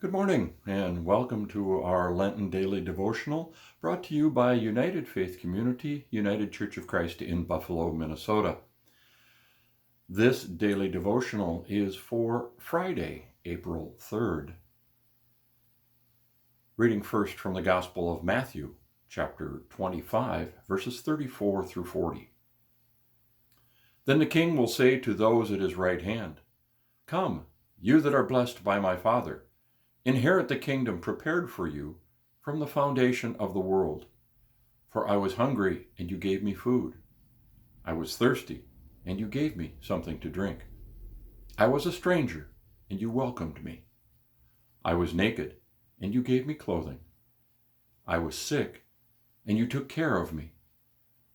Good morning and welcome to our Lenten Daily Devotional brought to you by United Faith Community, United Church of Christ in Buffalo, Minnesota. This daily devotional is for Friday, April 3rd. Reading first from the Gospel of Matthew, chapter 25, verses 34 through 40. Then the king will say to those at his right hand, "Come, you that are blessed by my Father, inherit the kingdom prepared for you from the foundation of the world. For I was hungry, and you gave me food. I was thirsty, and you gave me something to drink. I was a stranger, and you welcomed me. I was naked, and you gave me clothing. I was sick, and you took care of me.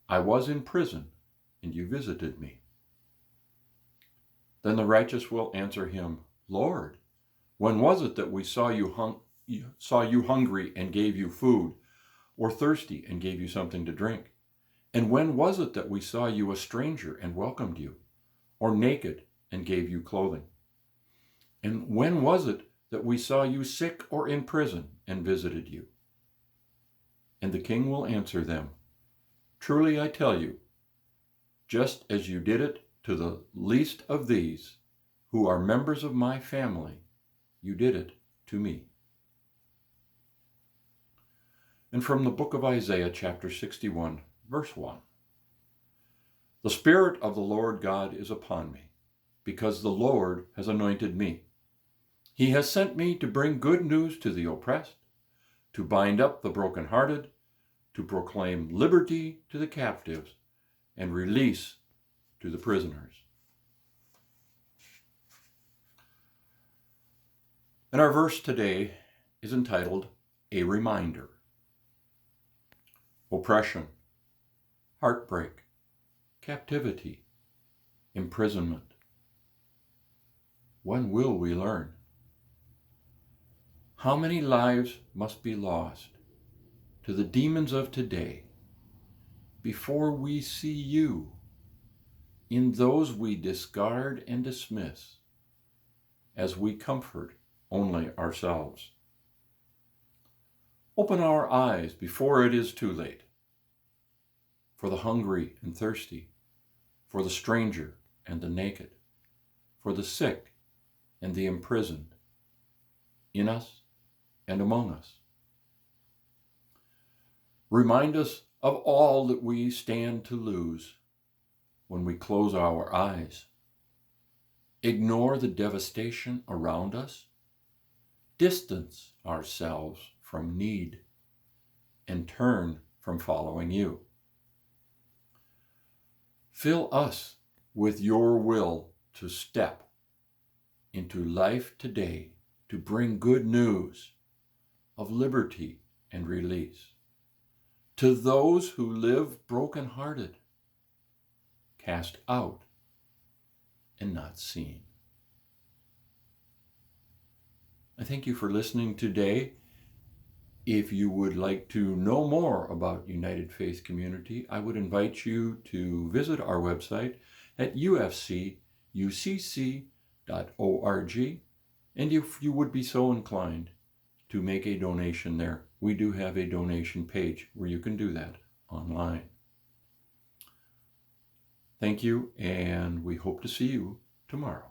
I was in prison, and you visited me." Then the righteous will answer him, "Lord, when was it that we saw you hungry and gave you food, or thirsty and gave you something to drink? And when was it that we saw you a stranger and welcomed you, or naked and gave you clothing? And when was it that we saw you sick or in prison and visited you?" And the king will answer them, "Truly I tell you, just as you did it to the least of these, who are members of my family, you did it to me." And from the book of Isaiah, chapter 61, verse 1. "The Spirit of the Lord God is upon me, because the Lord has anointed me. He has sent me to bring good news to the oppressed, to bind up the brokenhearted, to proclaim liberty to the captives, and release to the prisoners." And our verse today is entitled, "A Reminder." Oppression, heartbreak, captivity, imprisonment. When will we learn? How many lives must be lost to the demons of today before we see you in those we discard and dismiss as we comfort only ourselves? Open our eyes before it is too late, for the hungry and thirsty, for the stranger and the naked, for the sick and the imprisoned, in us and among us. Remind us of all that we stand to lose when we close our eyes, ignore the devastation around us, distance ourselves from need, and turn from following you. Fill us with your will to step into life today to bring good news of liberty and release to those who live brokenhearted, cast out and not seen. I thank you for listening today. If you would like to know more about United Faith Community, I would invite you to visit our website at ufcucc.org. And if you would be so inclined to make a donation there, we do have a donation page where you can do that online. Thank you, and we hope to see you tomorrow.